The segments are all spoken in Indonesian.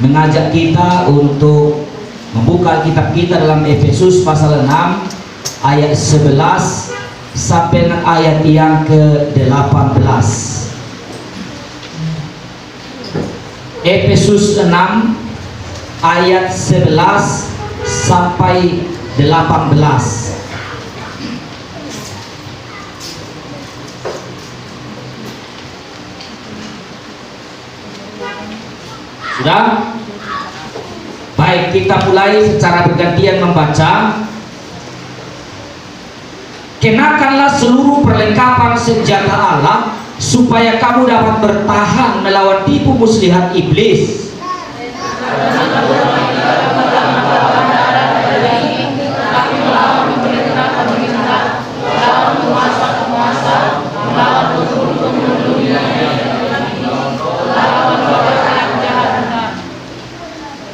mengajak kita untuk membuka kitab kita dalam Efesus pasal 6 ayat 11 sampai dengan ayat yang ke-18. Efesus 6 ayat 11 sampai 18. Sudah? Baik, kita mulai secara bergantian membaca. Kenakanlah seluruh perlengkapan senjata Allah supaya kamu dapat bertahan melawan tipu muslihat iblis.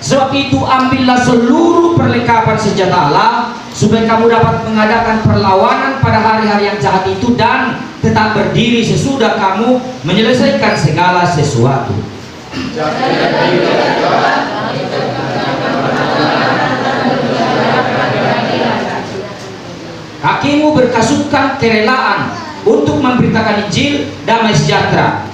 Sebab itu ambillah seluruh perlengkapan senjata Allah supaya kamu dapat mengadakan perlawanan pada hari-hari yang jahat itu dan tetap berdiri sesudah kamu menyelesaikan segala sesuatu. Kakimu berkasutkan kerelaan untuk memberitakan Injil damai sejahtera.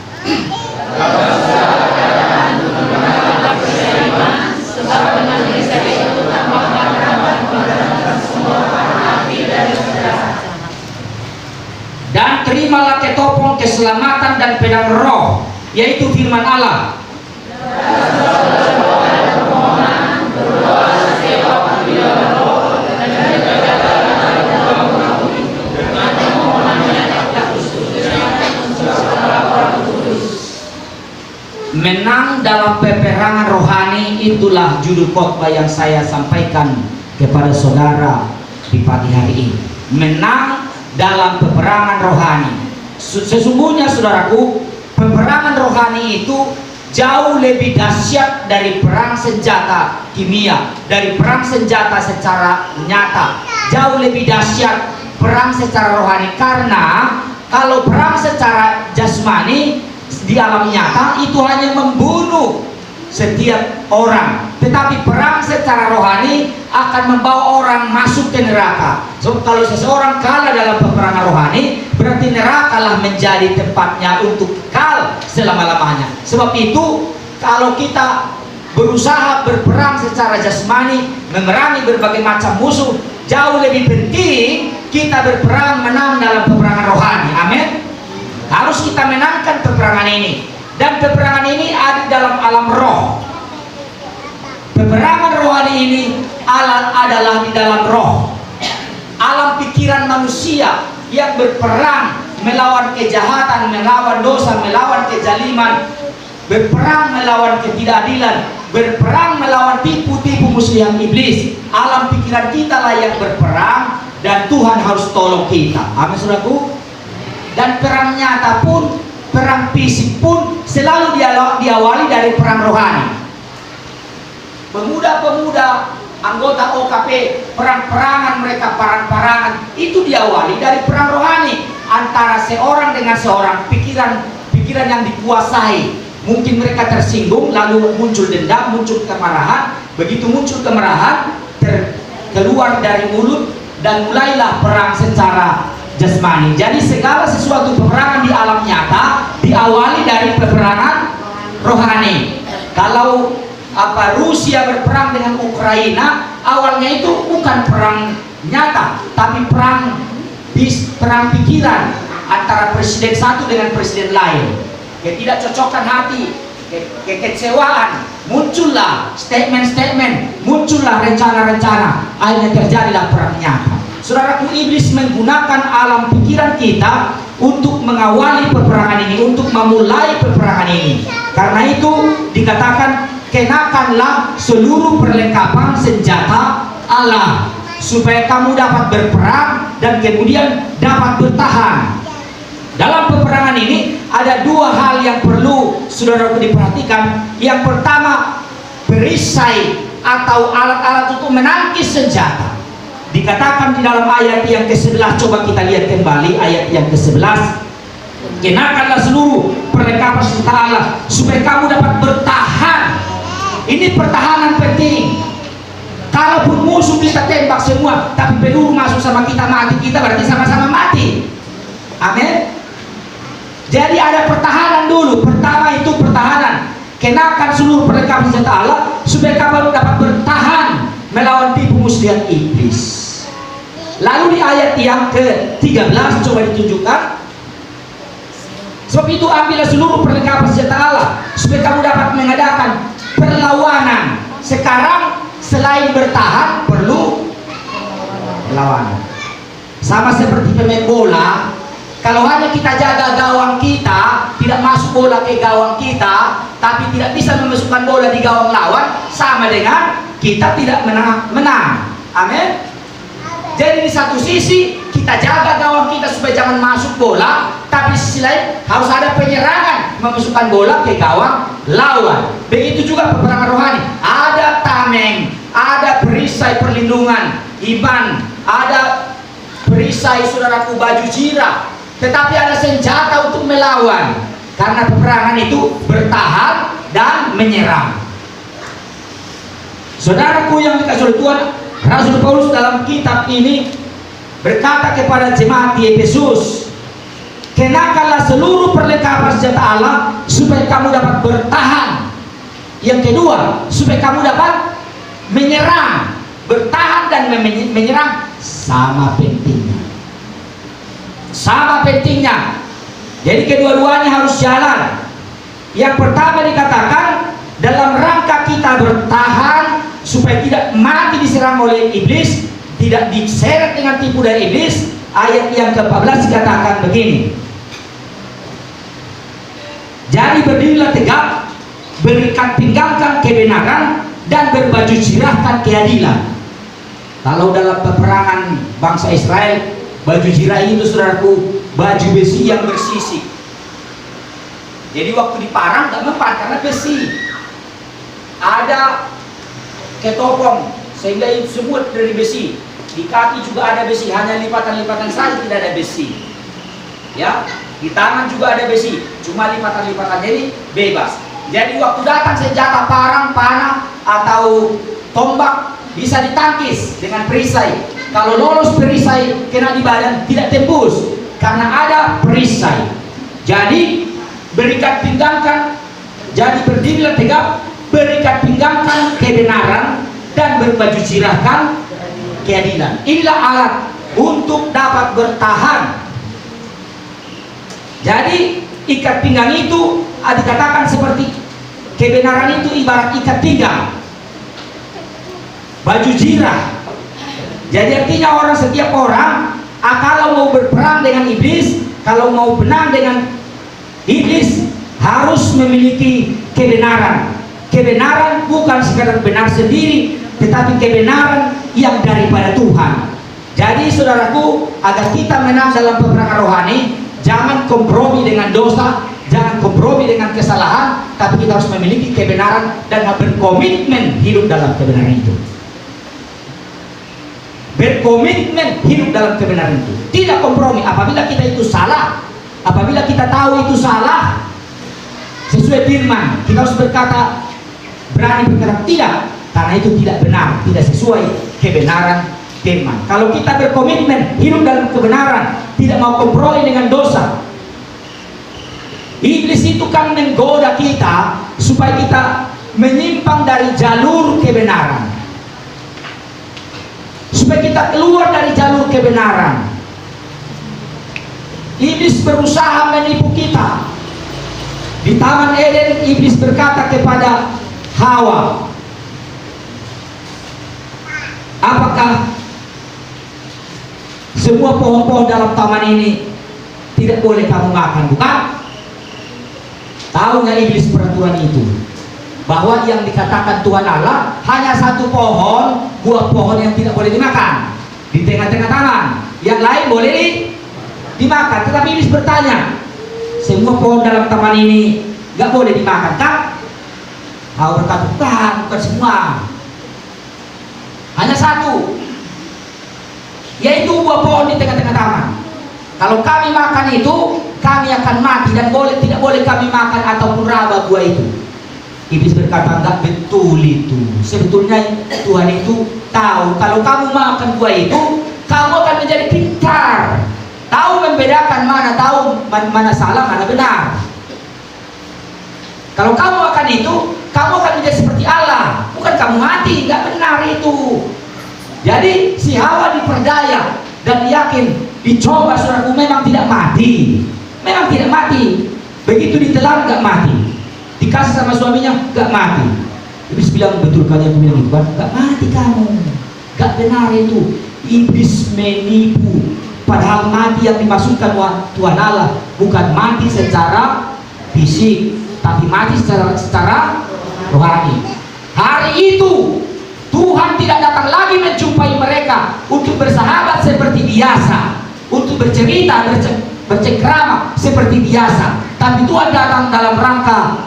Dan terimalah ketopong keselamatan dan pedang roh, yaitu firman Allah. Menang dalam peperangan rohani, itulah judul khotbah yang saya sampaikan kepada saudara di pagi hari ini. Menang dalam peperangan rohani. Sesungguhnya saudaraku, peperangan rohani itu jauh lebih dahsyat dari perang senjata kimia, dari perang senjata secara nyata. Jauh lebih dahsyat perang secara rohani, karena kalau perang secara jasmani di alam nyata itu hanya membunuh setiap orang, tetapi perang secara rohani akan membawa orang masuk ke neraka. So, kalau seseorang kalah dalam peperangan rohani, berarti neraka lah menjadi tempatnya untuk kekal selama-lamanya. Sebab itu kalau kita berusaha berperang secara jasmani, memerangi berbagai macam musuh, jauh lebih penting kita berperang menang dalam peperangan rohani. Amin. Harus kita menangkan peperangan ini, dan peperangan ini ada dalam alam roh. Peperangan rohani ini adalah di dalam roh, alam pikiran manusia yang berperang melawan kejahatan, melawan dosa, melawan kezaliman, berperang melawan ketidakadilan, berperang melawan tipu-tipu muslihat iblis. Alam pikiran kita lah yang berperang, dan Tuhan harus tolong kita. Amin saudaraku. Dan perang nyata pun, perang fisik pun selalu diawali dari perang rohani. Pemuda-pemuda anggota OKP, perang-perangan mereka, perang-perangan itu diawali dari perang rohani antara seorang dengan seorang. Pikiran yang dikuasai. Mungkin mereka tersinggung, lalu muncul dendam, muncul kemarahan. Begitu muncul kemarahan, keluar dari mulut, dan mulailah perang secara jasmani. Jadi segala sesuatu peperangan di alam nyata diawali dari peperangan rohani. Kalau Rusia berperang dengan Ukraina, awalnya itu bukan perang nyata, tapi perang pikiran antara presiden satu dengan presiden lain. Ketidakcocokan hati, kekecewaan, muncullah statement-statement, muncullah rencana-rencana, akhirnya terjadilah perang nyata. Saudaraku, iblis menggunakan alam pikiran kita untuk mengawali peperangan ini, untuk memulai peperangan ini. Karena itu dikatakan, kenakanlah seluruh perlengkapan senjata Allah supaya kamu dapat berperang dan kemudian dapat bertahan. Dalam peperangan ini ada dua hal yang perlu saudaraku diperhatikan. Yang pertama, perisai atau alat-alat untuk menangkis senjata. Dikatakan di dalam ayat yang ke-11, coba kita lihat kembali ayat yang ke-11. Kenakanlah seluruh perlengkapan senjata Allah supaya kamu dapat bertahan Ini pertahanan penting. Kalaupun musuh kita tembak semua, tapi peluru masuk sama kita mati, kita berarti sama-sama mati. Amin. Jadi ada pertahanan dulu. Pertama itu pertahanan. Kenakan seluruh perlengkapan senjata Allah supaya kamu dapat bertahan melawan tipu muslihat iblis. Lalu di ayat yang ke-13 coba ditunjukkan. Sebab itu ambillah seluruh perlengkapan senjata Allah supaya kamu dapat mengadakan perlawanan. Sekarang selain bertahan perlu perlawanan. Sama seperti pemain bola. Kalau hanya kita jaga gawang kita, tidak masuk bola ke gawang kita, tapi tidak bisa memasukkan bola di gawang lawan, sama dengan kita tidak menang. Amin. Jadi di satu sisi kita jaga gawang kita supaya jangan masuk bola, tapi sisi lain harus ada penyerangan memasukkan bola ke gawang lawan. Begitu juga peperangan rohani. Ada tameng, ada perisai perlindungan iman, ada perisai saudaraku baju jirah. Tetapi ada senjata untuk melawan, karena peperangan itu bertahan dan menyerang. Saudaraku yang dikasihi oleh Tuhan, Rasul Paulus dalam kitab ini berkata kepada jemaat di Efesus, kenakanlah seluruh perlengkapan senjata Allah supaya kamu dapat bertahan. Yang kedua, supaya kamu dapat menyerang. Bertahan dan menyerang sama pentingnya. Sama pentingnya. Jadi kedua-duanya harus jalan. Yang pertama dikatakan dalam rangka kita bertahan supaya tidak mati diserang oleh iblis, tidak diseret dengan tipu daya iblis. Ayat yang ke-14 dikatakan begini. Jadi berdirilah tegak, berikan pinggangkan kebenaran dan berbaju jirahkan keadilan. Kalau dalam peperangan bangsa Israel, baju jirah itu saudaraku baju besi yang bersisik. Jadi waktu diparang gak mempan karena besi. Ada ketopong sehingga itu semua dari besi. Di kaki juga ada besi, hanya lipatan-lipatan saja tidak ada besi. Ya, di tangan juga ada besi, cuma lipatan-lipatan, jadi bebas. Jadi waktu datang senjata parang, panah atau tombak bisa ditangkis dengan perisai. Kalau lolos perisai kena di badan tidak tembus karena ada perisai. Jadi berikan pinggangkan, jadi berdirilah tegak, berikan pinggangkan kebenaran dan berbaju jirahkan keadilan. Inilah alat untuk dapat bertahan. Jadi ikat pinggang itu dikatakan seperti kebenaran itu ibarat ikat pinggang, baju jirah. Jadi artinya setiap orang kalau mau berperang dengan iblis, kalau mau menang dengan iblis, harus memiliki kebenaran. Kebenaran bukan sekadar benar sendiri, tetapi kebenaran yang daripada Tuhan. Jadi saudaraku, agar kita menang dalam peperangan rohani, jangan kompromi dengan dosa, jangan kompromi dengan kesalahan, tapi kita harus memiliki kebenaran dan berkomitmen hidup dalam kebenaran itu. Berkomitmen hidup dalam kebenaran itu, tidak kompromi. Apabila kita itu salah, apabila kita tahu itu salah, sesuai firman, kita harus berkata, berani berkata tidak, karena itu tidak benar, tidak sesuai kebenaran firman. Kalau kita berkomitmen hidup dalam kebenaran, tidak mau kompromi dengan dosa, iblis itu kan menggoda kita supaya kita menyimpang dari jalur kebenaran, supaya kita keluar dari jalur kebenaran. Iblis berusaha menipu kita. Di Taman Eden, iblis berkata kepada Hawa, apakah semua pohon-pohon dalam taman ini tidak boleh kamu makan, bukan? Tahu nggak iblis peraturan itu? Bahwa yang dikatakan Tuhan Allah hanya satu pohon, buah pohon yang tidak boleh dimakan di tengah-tengah taman, yang lain boleh dimakan. Tetapi iblis bertanya, semua pohon dalam taman ini nggak boleh dimakan kan? Hawa berkata, bukan semua, hanya satu, yaitu buah pohon di tengah-tengah taman. Kalau kami makan itu, kami akan mati dan tidak boleh kami makan ataupun raba buah itu. Iblis berkata, enggak betul itu. Sebetulnya Tuhan itu tahu kalau kamu makan buah itu, kamu akan menjadi pintar, tahu membedakan mana salah, mana benar. Kalau kamu makan itu, kamu akan menjadi seperti Allah. Bukan kamu mati, enggak benar itu. Jadi si Hawa diperdaya dan yakin, dicoba saudaraku, memang tidak mati. Memang tidak mati. Begitu ditelan enggak mati. Dikasih sama suaminya enggak mati. Iblis bilang, betul kan yang bilang itu kan? Enggak mati kamu. Enggak benar itu. Iblis menipu. Padahal mati yang dimaksudkan Tuhan Allah bukan mati secara fisik, tapi mati secara rohani. Hari itu Tuhan tidak datang lagi menjumpai mereka untuk bersahabat seperti biasa, untuk bercerita, bercengkrama seperti biasa, tapi Tuhan datang dalam rangka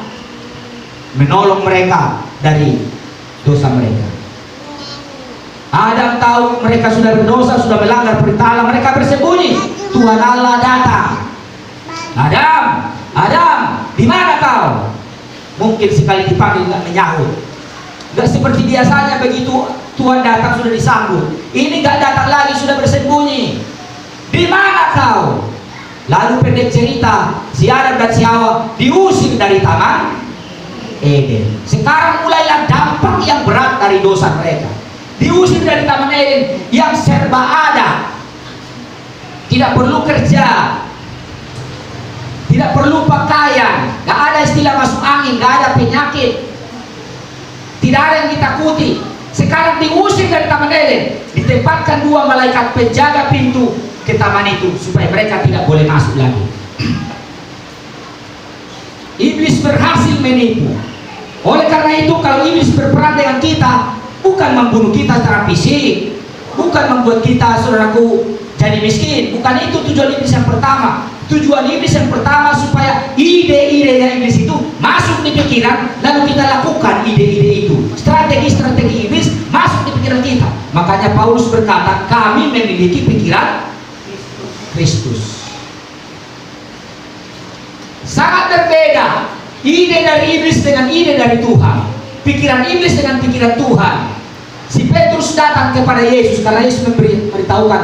menolong mereka dari dosa mereka. Adam tahu mereka sudah berdosa, sudah melanggar perintah Allah, mereka bersembunyi. Tuhan Allah datang. Adam, di mana kau? Mungkin sekali dipanggil nggak menyahut. Nggak seperti biasanya, begitu Tuhan datang sudah disambut. Ini nggak datang lagi, sudah bersembunyi. Di mana kau? Lalu pendek cerita, si Adam dan si Hawa diusir dari taman Eden. Sekarang mulailah dampak yang berat dari dosa mereka. Diusir dari taman Eden yang serba ada, tidak perlu kerja, tidak perlu pakaian, gak ada istilah masuk angin, gak ada penyakit, tidak ada yang ditakuti. Sekarang diusir dari taman Eden, ditempatkan 2 malaikat penjaga pintu ke taman itu supaya mereka tidak boleh masuk lagi. Iblis berhasil menipu. Oleh karena itu, kalau iblis berperang dengan kita, bukan membunuh kita secara fisik, bukan membuat kita, saudaraku, jadi miskin. Bukan itu tujuan iblis yang pertama. Tujuan iblis yang pertama supaya ide-idenya iblis itu masuk di pikiran, lalu kita lakukan ide-ide itu. Strategi-strategi iblis masuk di pikiran kita. Makanya Paulus berkata, kami memiliki pikiran Kristus. Sangat berbeda ide dari iblis dengan ide dari Tuhan. Pikiran iblis dengan pikiran Tuhan. Si Petrus datang kepada Yesus karena Yesus memberitahukan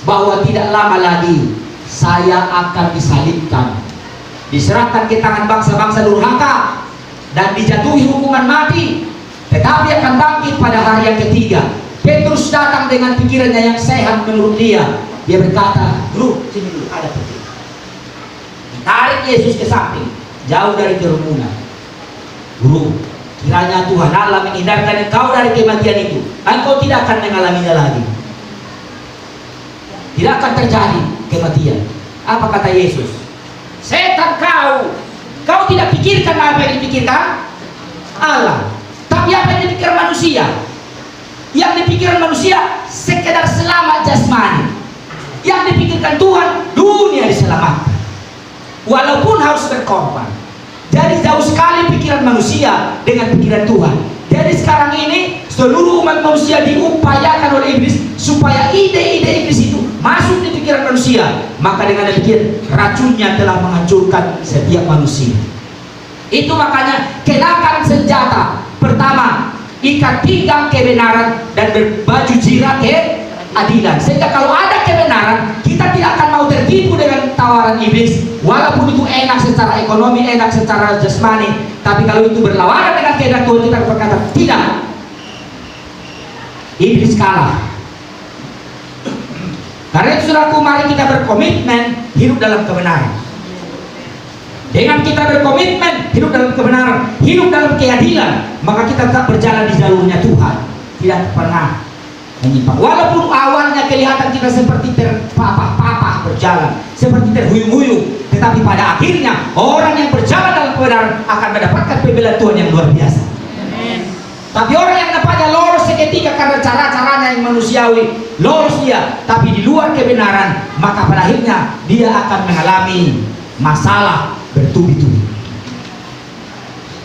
bahwa tidak lama lagi saya akan disalibkan, diserahkan ke tangan bangsa-bangsa durhaka, dan dijatuhi hukuman mati, tetapi akan bangkit pada hari yang ketiga. Petrus datang dengan pikirannya yang sehat menurut dia. Dia berkata, "Guru, sini dulu, ada peti." Tarik Yesus ke samping, jauh dari kerumunan. "Guru, kiranya Tuhan Allah menghindarkan engkau dari kematian itu. Engkau tidak akan mengalaminya lagi. Tidak akan terjadi kematian." Apa kata Yesus? "Setan kau tidak pikirkan apa yang dipikirkan Allah, tapi apa yang dipikirkan manusia. Yang dipikirkan manusia sekedar selamat jasmani. Yang dipikirkan Tuhan, dunia diselamatkan, walaupun harus berkorban." Jadi jauh sekali pikiran manusia dengan pikiran Tuhan. Jadi sekarang ini seluruh umat manusia diupayakan oleh iblis supaya ide-ide iblis itu masuk di pikiran manusia. Maka dengan demikian racunnya telah menghancurkan setiap manusia. Itu makanya kenakan senjata. Pertama, ikat pinggang kebenaran dan berbaju jirah keadilan. Sehingga kalau ada kebenaran, kita tidak akan mau tertipu dengan tawaran iblis. Walaupun itu enak secara ekonomi, enak secara jasmani, tapi kalau itu berlawanan dengan kehendak Tuhan, kita berkata tidak. Iblis kalah. Karena itu saudaraku, mari kita berkomitmen hidup dalam kebenaran. Dengan kita berkomitmen hidup dalam kebenaran, hidup dalam keadilan, maka kita tetap berjalan di jalurnya Tuhan, tidak pernah menyimpang. Walaupun awalnya kelihatan kita seperti terpapah-papah berjalan, seperti terhuyung-huyung, tetapi pada akhirnya orang yang berjalan dalam kebenaran akan mendapatkan pembelaan Tuhan yang luar biasa. Amen. Tapi orang yang nampaknya lolos seketika karena cara-caranya yang manusiawi, lolos dia, tapi di luar kebenaran, maka pada akhirnya dia akan mengalami masalah bertubi-tubi.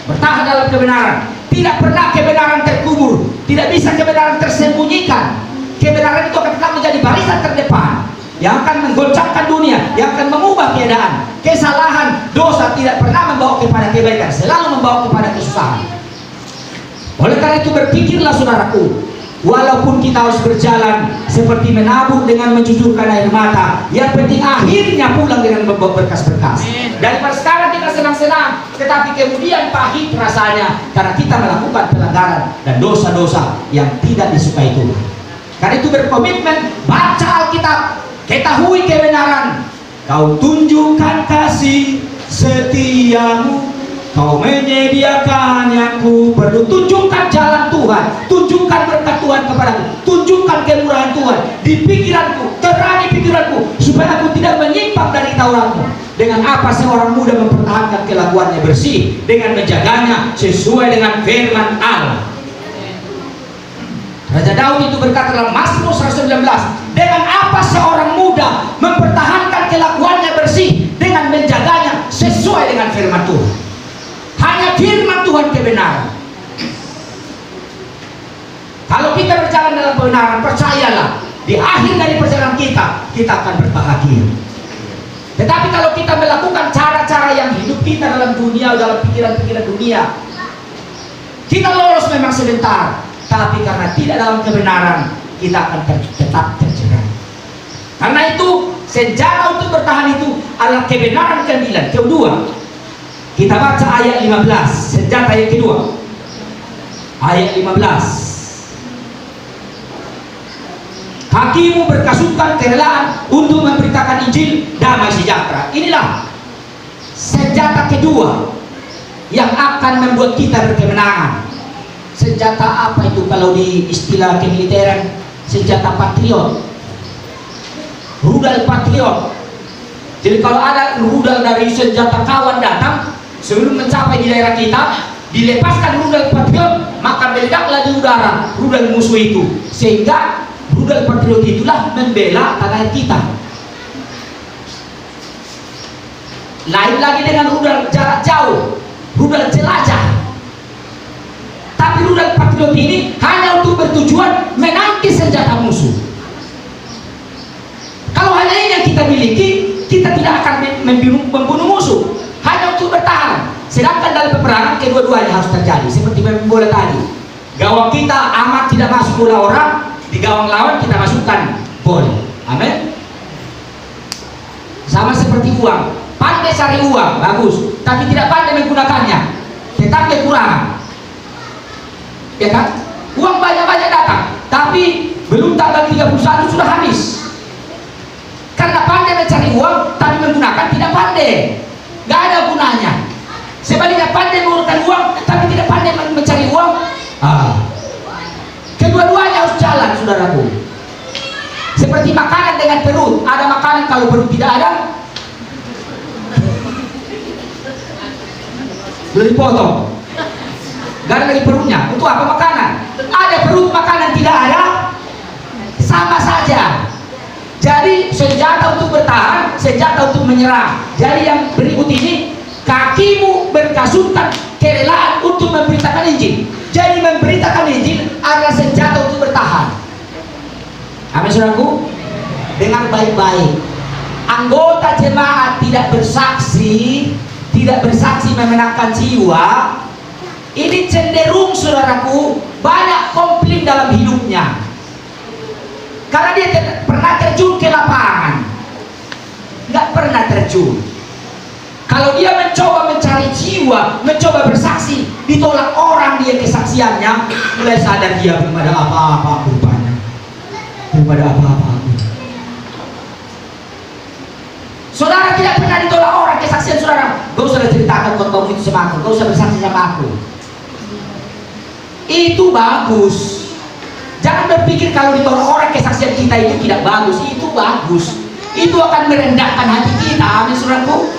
Bertahan dalam kebenaran. Tidak pernah kebenaran terkubur, tidak bisa kebenaran tersembunyikan. Kebenaran itu akan tetap menjadi barisan terdepan. yang akan menggoncangkan dunia, yang akan mengubah keadaan. Kesalahan, dosa tidak pernah membawa kepada kebaikan, selalu membawa kepada kesusahan. Oleh karena itu berpikirlah saudaraku, walaupun kita harus berjalan seperti menabur dengan mencucurkan air mata, yang penting akhirnya pulang dengan membawa berkas-berkas. Daripada sekarang kita senang-senang, tetapi kemudian pahit rasanya karena kita melakukan pelanggaran dan dosa-dosa yang tidak disukai Tuhan. Karena itu berkomitmen, baca Alkitab, ketahui kebenaran, kau tunjukkan kasih setiamu, kau menyediakan yang ku perlu. Tunjukkan jalan Tuhan, tunjukkan berkat Tuhan kepadaku, tunjukkan kemurahan Tuhan di pikiranku, terangi pikiranku, supaya aku tidak menyimpang dari Tauratmu. Dengan apa seorang muda mempertahankan kelakuannya bersih? Dengan menjaganya sesuai dengan firman Allah. Raja Daud itu berkata dalam Mazmur 119, dengan apa seorang muda mempertahankan kelakuannya bersih? Dengan menjaganya sesuai dengan firman Tuhan. Hanya firman Tuhan kebenaran. Kalau kita berjalan dalam kebenaran, percayalah, di akhir dari perjalanan kita akan berbahagia. Tetapi kalau kita melakukan cara-cara yang hidup kita dalam dunia, dalam pikiran-pikiran dunia, kita lolos memang sebentar, tapi karena tidak dalam kebenaran, kita akan tetap terjerat. Karena itu senjata untuk bertahan itu adalah kebenaran keadilan. Kedua, kita baca ayat 15, senjata yang kedua. Ayat 15. Kakimu berkasutkan kerelaan untuk memberitakan Injil damai sejahtera. Inilah senjata kedua yang akan membuat kita berkemenangan. Senjata apa itu kalau di istilah kemiliteran? Senjata patriot, rudal patriot. Jadi kalau ada rudal dari senjata kawan datang, sebelum mencapai di daerah kita, dilepaskan rudal patriot, maka meledaklah di udara rudal musuh itu, sehingga rudal patriot itulah membela tanah kita. Lain lagi dengan rudal jarak jauh, rudal jelajah. Tapi rudal patriot ini hanya untuk bertujuan menangkis senjata musuh. Kalau hanya ini yang kita miliki, kita tidak akan membunuh musuh, hanya untuk bertahan. Sedangkan dalam peperangan kedua-duanya harus terjadi. Seperti main bola tadi, gawang kita amat tidak masuk bola orang, di gawang lawan kita masukkan bola. Amin. Sama seperti uang, pandai cari uang bagus, tapi tidak pandai menggunakannya, tetap kekurangan. Ya kan? Uang banyak-banyak datang, tapi belum tanggal 31 sudah habis. Karena pandai mencari uang, tapi menggunakan tidak pandai, nggak ada gunanya. Sebaliknya pandai menggunakan uang, tapi tidak pandai mencari uang. Kedua-duanya harus jalan, saudaraku. Seperti makanan dengan perut. Ada makanan kalau perut tidak ada, boleh dipotong. Gak ada lagi perutnya. Untuk apa makanan? Ada perut, makanan tidak ada, sama saja. Jadi senjata untuk bertahan, senjata untuk menyerang. Jadi yang berikut ini, kakimu berkasutkan kerelaan untuk memberitakan Injil. Jadi memberitakan Injil adalah senjata untuk bertahan. Amin, saudaraku. Dengar baik-baik. Anggota jemaat tidak bersaksi memenangkan jiwa. Ini cenderung, saudaraku, banyak komplain dalam hidupnya. Karena dia tidak pernah terjun ke lapangan, nggak pernah terjun. Kalau dia mencoba mencari jiwa, mencoba bersaksi, ditolak orang dia kesaksiannya, mulai sadar dia belum ada apa-apa rupanya, belum ada apa-apa. Saudara tidak pernah ditolak orang kesaksian saudara. Gak usah ceritakan kau itu sama aku, gak usah bersaksi sama aku. Itu bagus. Jangan berpikir kalau ditolak orang kesaksian kita itu tidak bagus. Itu bagus. Itu akan merendahkan hati kita. Amin, saudaraku.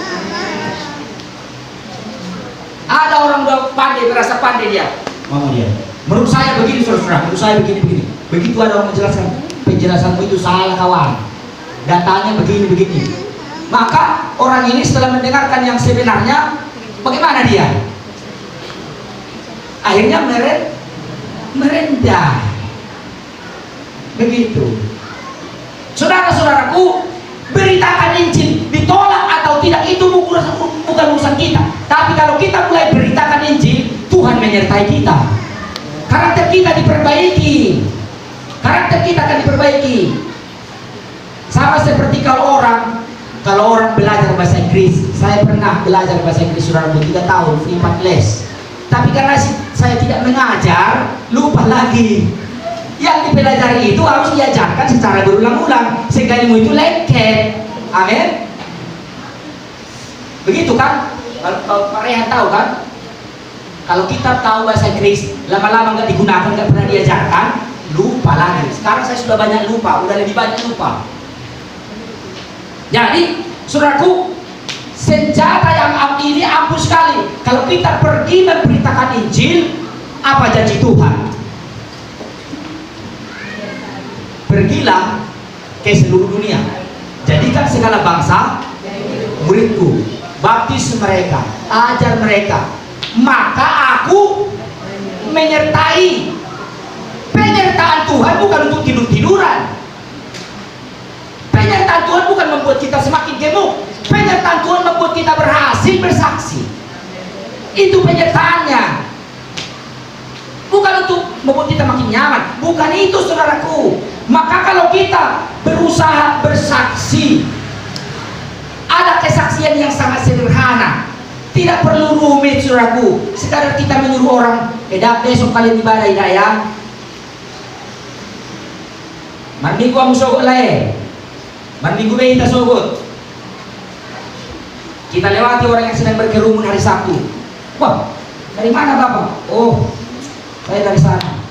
Ada orang udah pandai, merasa pandai dia. Mau dia. Menurut saya begini, saudara. Menurut saya begini. Begitu ada orang menjelaskan, penjelasanmu itu salah kawan. Datanya begini. Maka orang ini setelah mendengarkan yang sebenarnya, bagaimana dia? Akhirnya merendah. Begitu. Saudara-saudaraku, Injil ditolak atau tidak itu bukan urusan kita. Tapi kalau kita mulai beritakan Injil, Tuhan menyertai kita. Karakter kita diperbaiki. Karakter kita akan diperbaiki. Sama seperti kalau orang belajar bahasa Inggris. Saya pernah belajar bahasa Inggris sudah 3 tahun, privat les. Tapi karena saya tidak mengajar, lupa lagi. Yang dipelajari itu harus diajarkan secara berulang-ulang sehingga ilmu itu lengket. Amin. Begitu kan? Kalau Pak Rehan tahu kan? Kalau kita tahu bahasa Inggris, lama-lama nggak digunakan, nggak pernah diajarkan, lupa lagi. Sekarang saya sudah banyak lupa, udah lebih banyak lupa. Jadi, saudaraku, senjata yang ini ampuh sekali. Kalau kita pergi memberitakan Injil, apa janji Tuhan? Pergilah ke seluruh dunia, jadikan segala bangsa muridku, baptis mereka, ajar mereka, maka aku menyertai. Penyertaan Tuhan bukan untuk tidur-tiduran. Penyertaan Tuhan bukan membuat kita semakin gemuk. Penyertaan Tuhan membuat kita berhasil bersaksi. Itu penyertaannya. Bukan untuk membuat kita makin nyaman. Bukan itu, saudaraku. Maka kalau kita berusaha bersaksi, ada kesaksian yang sangat sederhana. Tidak perlu rumit, saudaraku. Sekadar kita menyuruh orang, besok kalian ibadah ya. Mandi gua musogot lah. Mandi gua kita sogot. Kita lewati orang yang sedang berkerumun hari Sabtu. Wah, dari mana Bapak? Oh, saya dari sana.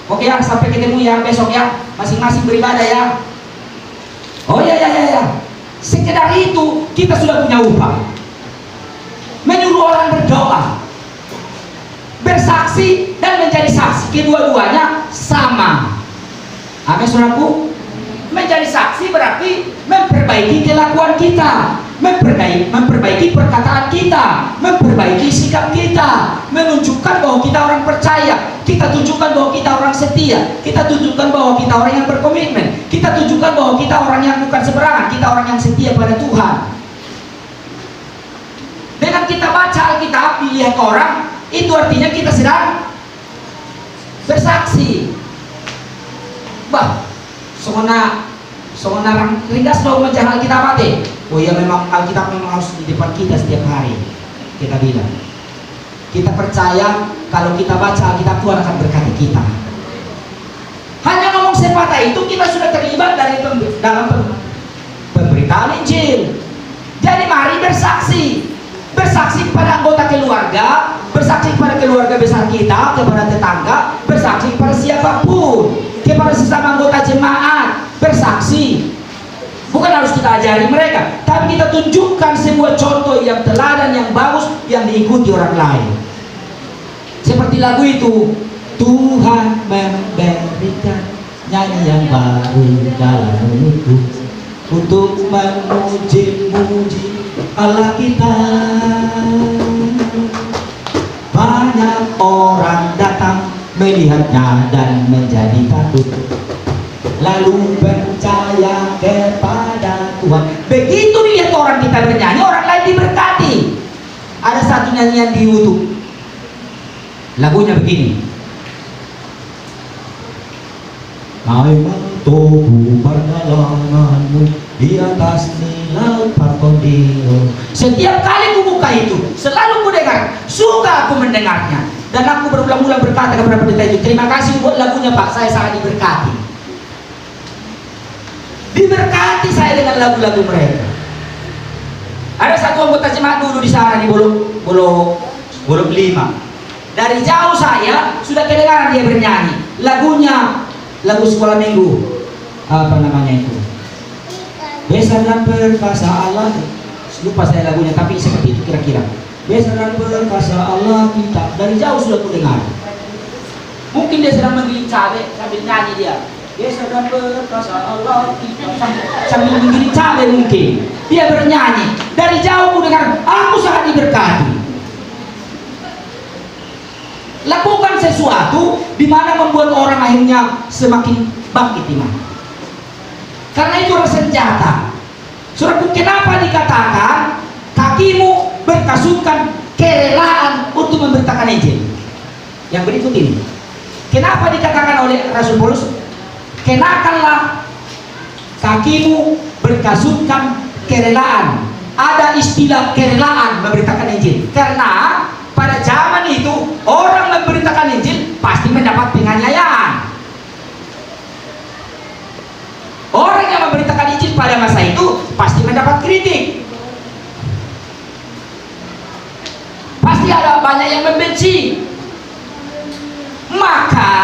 Oke ya, sampai ketemu ya besok ya. Masing-masing beribadah ya. Oh ya. Sekedar itu kita sudah punya upah. Menyuruh orang berdoa, bersaksi dan menjadi saksi, kedua-duanya sama. Amin, saudaraku. Menjadi saksi berarti memperbaiki kelakuan kita, memperbaiki perkataan kita, memperbaiki sikap kita, menunjukkan bahwa kita orang percaya, kita tunjukkan bahwa kita orang setia, kita tunjukkan bahwa kita orang yang berkomitmen, kita tunjukkan bahwa kita orang yang bukan sembarangan, kita orang yang setia pada Tuhan. Dengan kita baca Alkitab dilihat orang, itu artinya kita sedang bersaksi. Bah, Sona ringkas dong baca Alkitab mati. Oh ya, memang Alkitab memang harus di depan kita setiap hari. Kita bilang, kita percaya kalau kita baca Alkitab Tuhan akan berkati kita. Hanya ngomong sepatah itu kita sudah terlibat dalam pemberitaan Injil. Jadi mari bersaksi kepada anggota keluarga, bersaksi kepada keluarga besar kita, kepada tetangga, bersaksi kepada siapapun, kepada sesama anggota jemaat, bersaksi. Bukan harus kita ajari mereka, tapi kita tunjukkan sebuah contoh yang teladan, yang bagus, yang diikuti orang lain. Seperti lagu itu, Tuhan memberikan nyanyian baru dalam mulutku untuk memuji-muji Allah kita. Banyak orang datang melihatnya dan menjadi takut, lalu percaya kepada Tuhan. Begitu dilihat orang kita bernyanyi, orang lain diberkati. Ada satu nyanyian di YouTube, lagunya begini. Tobu perdalanganmu di atas laut Parkondio. Setiap kali ku buka itu, selalu ku dengar, suka aku mendengarnya. Dan aku berulang-ulang berkata kepada pendeta itu, terima kasih buat lagunya Pak, saya sangat diberkati. Diberkati saya dengan lagu-lagu mereka. Ada satu anggota jemaat dulu di sana di Bolok 5. Dari jauh saya sudah kedengaran dia bernyanyi. Lagu sekolah minggu, apa namanya itu? Besar dan perkasa Allah. Lupa saya lagunya, tapi seperti itu kira-kira. Besar dan perkasa Allah kita. Dari jauh sudah kudengar. Mungkin dia sedang menggiling cabai sambil nyanyi dia. Besar dan perkasa Allah kita, sambil menggiling cabai mungkin. Dia bernyanyi. Dari jauh kudengar, aku sangat diberkati. Lakukan sesuatu di mana membuat orang akhirnya semakin bangkit iman. Karena itu adalah senjata. Saudaraku, kenapa dikatakan kakimu berkasutkan kerelaan untuk memberitakan Injil? Yang berikut ini. Kenapa dikatakan oleh Rasul Paulus, kenakanlah kakimu berkasutkan kerelaan? Ada istilah kerelaan memberitakan Injil, karena pada zaman itu orang memberitakan Injil pasti mendapat penganiayaan. Orang yang memberitakan Injil pada masa itu pasti mendapat kritik. Pasti ada banyak yang membenci. Maka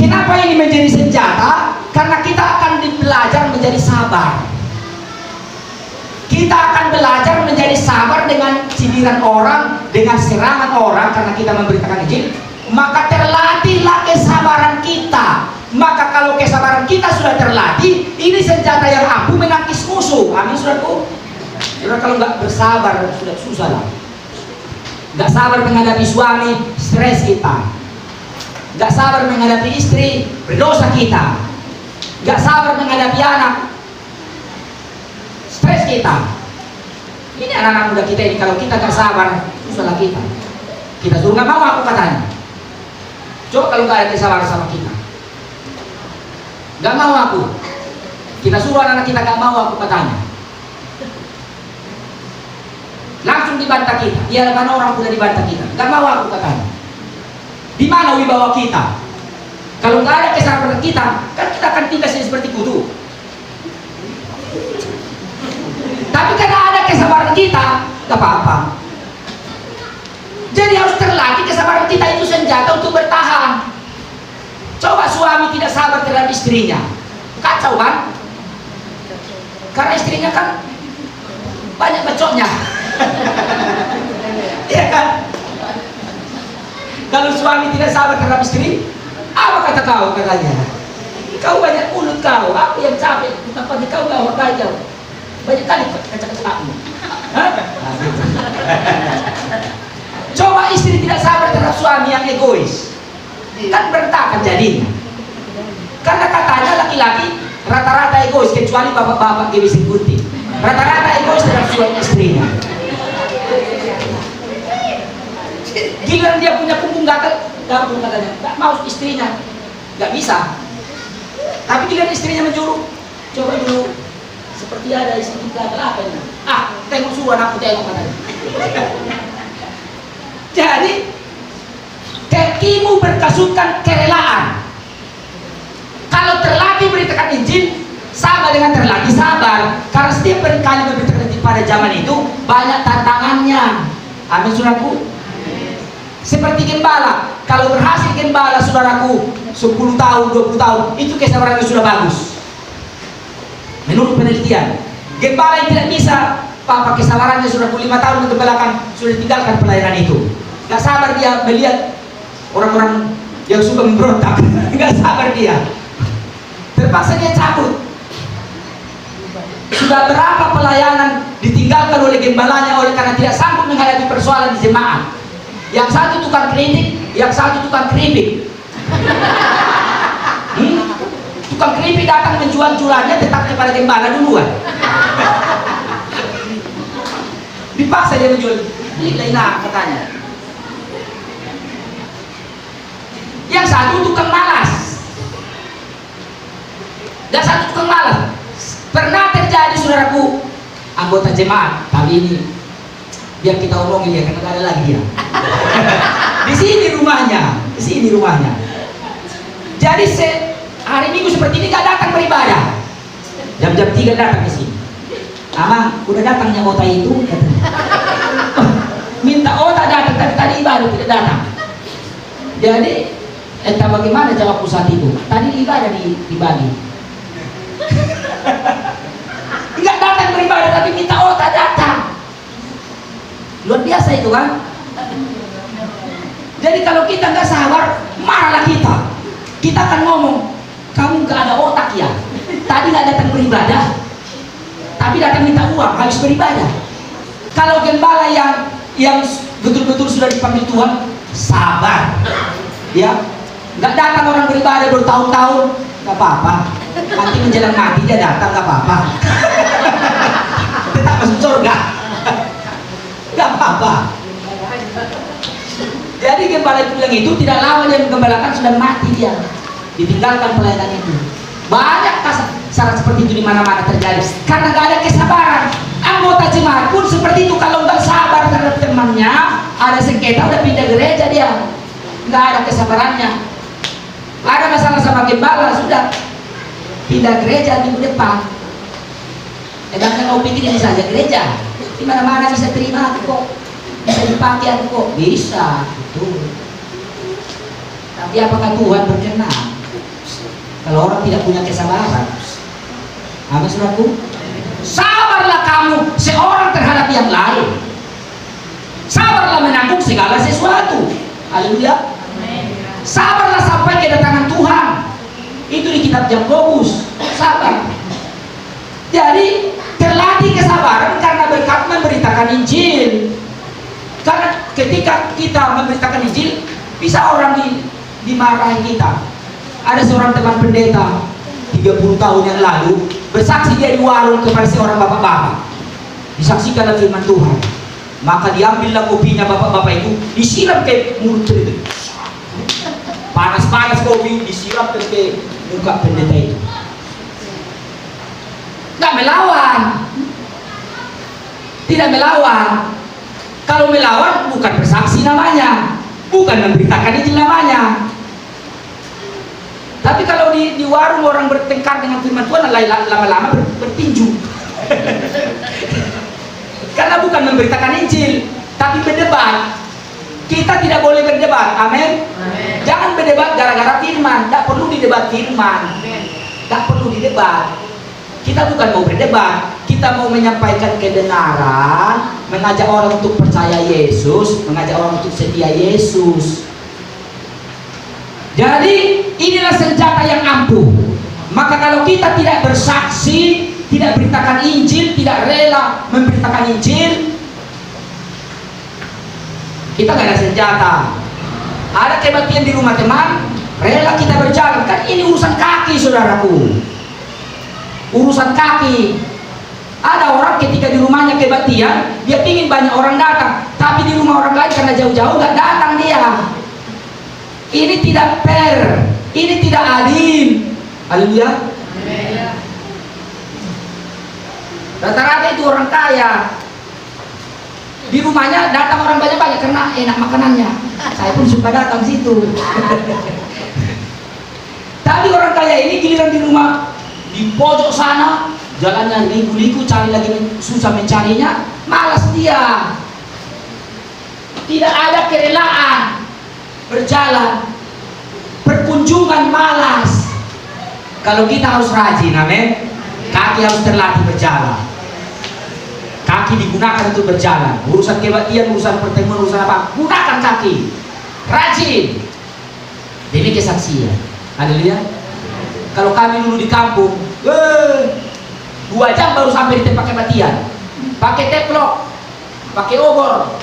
kenapa ini menjadi senjata? Karena kita akan belajar menjadi sabar. Kita akan belajar menjadi sabar dengan cibiran orang, dengan serangan orang karena kita memberitakan Injil. Maka terlatihlah kesabaran kita. Maka kalau kesabaran kita sudah terlatih, ini senjata yang ampuh menangkis musuh. Amin, saudaraku. Saudara, kalau nggak bersabar sudah susah lah. Nggak sabar menghadapi suami, stres kita. Nggak sabar menghadapi istri, berdosa kita. Nggak sabar menghadapi anak, stres kita. Ini anak-anak muda kita ini, kalau kita nggak sabar, susah kita. Kita suruh nggak mau aku katanya. Coba kalau nggak ada kesabaran sama kita, nggak mau aku. Kita suruh anak-anak kita nggak mau aku katanya. Langsung dibantah kita. Iya, mana orang sudah dibantah kita, nggak mau aku katanya. Di mana wibawa kita? Kalau nggak ada kesabaran kita, kan kita akan tinggal seperti kutu. Tapi karena ada kesabaran kita, nggak apa-apa. Jadi harus terlatih kesabaran kita, itu senjata untuk bertahan. Coba suami tidak sabar terhadap istrinya, kacau kan? Karena istrinya kan banyak bacotnya. Iya kan? Kalau suami tidak sabar terhadap istri, apa kata kau katanya? Kau banyak mulut kau, aku yang capek, kenapa kau gak aja? Banyak kali kacak-kacakmu. Coba istri tidak sabar terhadap suami yang egois, kan berantakan jadinya. Karena katanya laki-laki rata-rata egois, kecuali bapak-bapak gebis gunting. Rata-rata egois terhadap suami istrinya. Giliran dia punya punggung gatal, katanya nggak mau istrinya, nggak bisa. Tapi giliran istrinya menyuruh, coba dulu, seperti ada istri gatal apa ini? Tengok suruh anakku tengok katanya. Jadi kakimu berkasutkan kerelaan. Kalau terlatih beritakan Injil, sama dengan terlatih sabar. Karena setiap kali memberitakan Injil pada zaman itu banyak tantangannya. Amin, saudaraku. Seperti gembala, kalau berhasil gembala saudaraku 10 tahun, 20 tahun, itu kesabarannya sudah bagus. Menurut penelitian, gembala yang tidak bisa, papa kesabarannya sudah 5 tahun menggembalakan, sudah tinggalkan pelayanan itu. Gak sabar dia melihat orang-orang yang suka memberontak. Gak sabar dia, terpaksa dia cabut. Sudah berapa pelayanan ditinggalkan oleh gembalanya oleh karena tidak sanggup menghadapi persoalan di jemaat. Yang satu tukang kritik, yang satu tukang keripik. Tukang keripik datang menjual jualannya tetap kepada gembala duluan. Dipaksa dia menjual, lain katanya. Yang satu tukang malas, dan satu tukang malas. Pernah terjadi saudaraku, anggota jemaat kali ini, biar kita omongin dia karena ada lagi dia. Di sini rumahnya, di sini rumahnya. Jadi hari Minggu seperti ini gak datang beribadah. Jam-jam 3 datang ke sini. Amang, udah datangnya kota itu? Minta otak datang, tapi tadi ibadah tidak datang. Jadi, entah bagaimana jawab pusat itu. Tadi ibadah di Bali. Enggak datang beribadah, tapi minta otak datang. Luar biasa itu kan? Jadi kalau kita nggak sabar, marahlah kita. Kita akan ngomong, kamu nggak ada otak ya. Tadi nggak datang beribadah, tapi datang minta uang, habis beribadah. Kalau gembala yang betul-betul sudah dipanggil Tuhan, sabar, ya. Nggak datang orang beribadah bertahun-tahun, nggak apa-apa. Nanti menjelang mati dia datang, nggak apa-apa. tak masuk surga. Gak apa-apa. Jadi gembala itu bilang itu tidak lama dia menggembalakan sudah mati dia, ditinggalkan pelayanan itu. Banyak syarat seperti itu di mana-mana terjadi karena gak ada kesabaran. Anggota jemaat pun seperti itu, kalau nggak sabar terhadap temannya, ada sengketa udah pindah gereja dia, nggak ada kesabarannya. Ada masalah sama gembala sudah pindah gereja minggu depan. Sedangkan mau pikir ini saja gereja, di mana-mana bisa terima kok, bisa dipakai kok, bisa betul. Tapi apakah Tuhan berkenan kalau orang tidak punya kesabaran? Amin saudaraku. Sabarlah kamu seorang terhadap yang lain. Sabarlah menanggung segala sesuatu. Haleluya. Sabarlah sampai kedatangan Tuhan. Itu di kitab Yakobus. Sabar. Jadi terlatih kesabaran karena berkat memberitakan Injil. Karena ketika kita memberitakan Injil, bisa orang dimarahi kita. Ada seorang teman pendeta 30 tahun yang lalu bersaksi dia di warung kepada seorang bapak-bapak, disaksikanlah firman Tuhan, maka diambillah kopinya bapak-bapak itu, disiram ke mulut pendeta, panas-panas kopi disiram ke muka pendeta itu. Nggak melawan, tidak melawan. Kalau melawan bukan bersaksi namanya, bukan memberitakan Injil namanya. Tapi kalau di warung orang bertengkar dengan firman Tuhan, lama-lama bertinju. Karena bukan memberitakan Injil, tapi berdebat. Kita tidak boleh berdebat, amin. Jangan berdebat gara-gara firman, tidak perlu didebat firman, tidak perlu didebat. Kita bukan mau berdebat, kita mau menyampaikan kebenaran, mengajak orang untuk percaya Yesus, mengajak orang untuk setia Yesus. Jadi inilah senjata yang ampuh. Maka kalau kita tidak bersaksi, tidak beritakan Injil, tidak rela memberitakan Injil, kita gak ada senjata. Ada kebaktian di rumah teman, rela kita berjalan. Kan ini urusan kaki saudaraku, urusan kaki. Ada orang ketika di rumahnya kebaktian, dia pingin banyak orang datang, tapi di rumah orang lain karena jauh-jauh gak datang dia. Ini tidak fair, ini tidak adil. Haleluya. Rata-rata itu orang kaya, di rumahnya datang orang banyak-banyak karena enak makanannya. Saya pun suka datang situ. Tapi orang kaya ini giliran di rumah di pojok sana, jalannya liku-liku, cari lagi susah mencarinya, malas dia. Tidak ada kerelaan berjalan, berkunjungan malas. Kalau kita harus rajin, amin. Kaki harus terlatih berjalan. Kaki digunakan untuk berjalan. Urusan kebaktian, urusan pertemuan, urusan apa, gunakan kaki. Rajin. Demi kesaksian. Haleluya. Kalau kami dulu di kampung, 2 jam baru sampai di tempat kebaktian. Pakai teplok, pakai obor.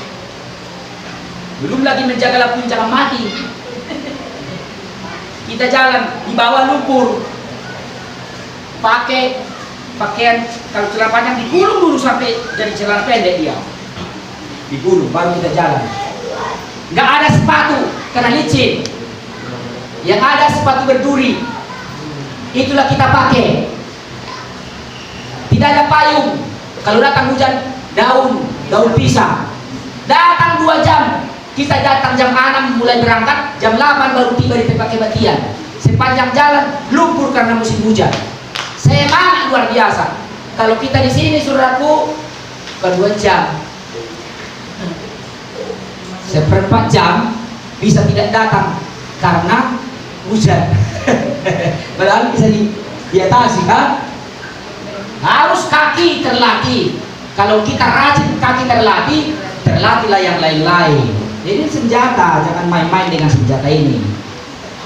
Belum lagi menjaga lampu jangan mati. Kita jalan di bawah lumpur, pakai pakaian, kalau celana panjang digulung dulu sampai jadi celana pendek dia, digulung baru kita jalan. Nggak ada sepatu karena licin, yang ada sepatu berduri, itulah kita pakai. Tidak ada payung, kalau datang hujan daun pisang. Datang 2 jam, kita datang jam 6 mulai berangkat, jam 8 baru tiba di tempat kebaktian. Sepanjang jalan lumpur karena musim hujan. Semangat luar biasa. Kalau kita di sini saudaraku, bukan 2 jam, 1/4 jam bisa tidak datang karena hujan. Padahal bisa diatasi kan? Harus kaki terlatih. Kalau kita rajin kaki terlatih, terlatihlah yang lain-lain. Jadi senjata, jangan main-main dengan senjata ini.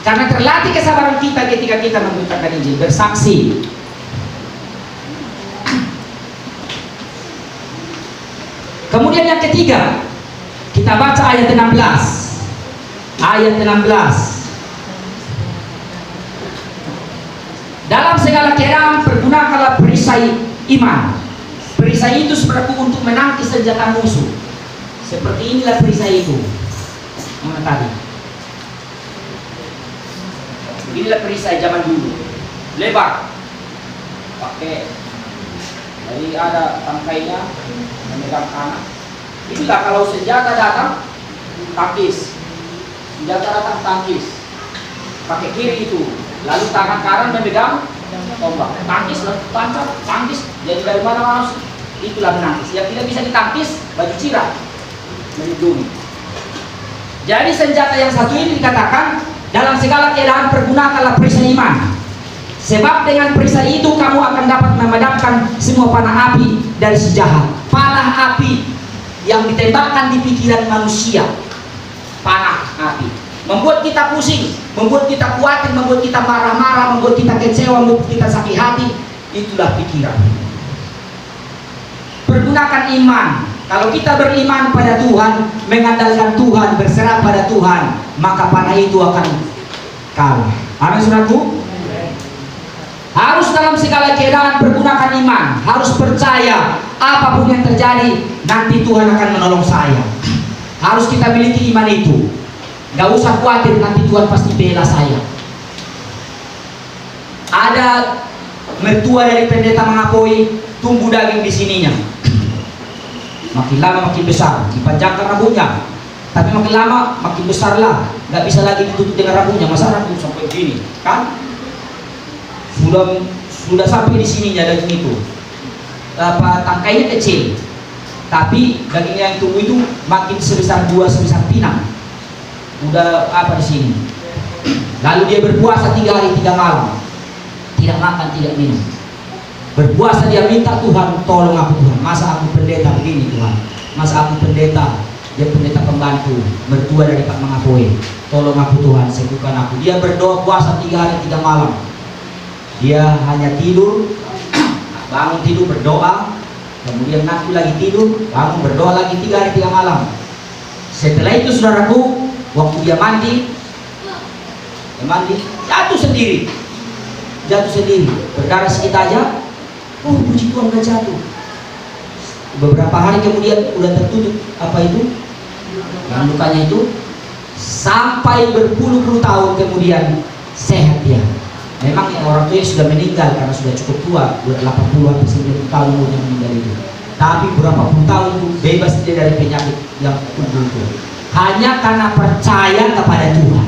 Karena terlatih kesabaran kita ketika kita memberitakan Injil, bersaksi. Kemudian yang ketiga, kita baca ayat 16. Ayat 16. Dalam segala keadaan pergunakanlah perisai iman. Perisai itu sebenarnya untuk menangkis senjata musuh. Seperti inilah perisai itu. Mana tadi? Inilah perisai zaman dulu. Lebar. Pakai. Jadi ada tangkainya, memegang kanan. Inilah kalau senjata datang, tangkis. Senjata datang, tangkis. Pakai kiri itu. Lalu tangan kanan memegang tombak. Tangkis, tancap, tangkis. Jadi dari mana harus? Itulah menangkis. Yang tidak bisa ditangkis, baju cirah. Melindungi. Jadi senjata yang satu ini dikatakan dalam segala keadaan pergunakanlah perisai iman. Sebab dengan perisai itu kamu akan dapat memadamkan semua panah api dari si jahat. Panah api yang ditembakkan di pikiran manusia. Panah api membuat kita pusing, membuat kita khawatir, membuat kita marah-marah, membuat kita kecewa, membuat kita sakit hati. Itulah pikiran. Pergunakan iman. Kalau kita beriman pada Tuhan, mengandalkan Tuhan, berserah pada Tuhan, maka panah itu akan kalah. Amin, saudaraku. Harus dalam segala keadaan pergunakan iman. Harus percaya apapun yang terjadi, nanti Tuhan akan menolong saya. Harus kita miliki iman itu. Gak usah khawatir, nanti Tuhan pasti bela saya. Ada mertua dari pendeta Mangapoi, tumbuh daging di sininya. Makin lama makin besar, dipanjangkan rambutnya. Tapi makin lama makin besar lah. Gak bisa lagi ditutup dengan rambutnya. Masa rambut sampai gini, kan? Sudah sampai di sininya daging itu. Tangkainya kecil, tapi daging yang tumbuh itu makin sebesar sebesar pinang. Udah apa di sini. Lalu dia berpuasa 3 hari 3 malam, tidak makan tidak minum. Berpuasa dia minta, Tuhan tolong aku Tuhan. Masa aku pendeta begini Tuhan. Masa aku pendeta, dia pendeta pembantu, mertua dari Pak Mangapoi. Tolong aku Tuhan, sembuhkan aku. Dia berdoa puasa 3 hari 3 malam. Dia hanya tidur, bangun tidur berdoa, kemudian nanti lagi tidur, bangun berdoa lagi 3 hari 3 malam. Setelah itu saudaraku, waktu dia mandi, jatuh sendiri, berdarah sedikit aja. Oh, puji Tuhan, gak jatuh. Beberapa hari kemudian udah tertutup apa itu, yang lukanya itu, sampai berpuluh-puluh tahun kemudian sehat dia. Memang yang orang tua sudah meninggal karena sudah cukup tua, udah 80 atau 90 tahun umurnya meninggal itu. Tapi berapa puluh tahun itu bebas dia dari penyakit yang tumbuh itu. Hanya karena percaya kepada Tuhan.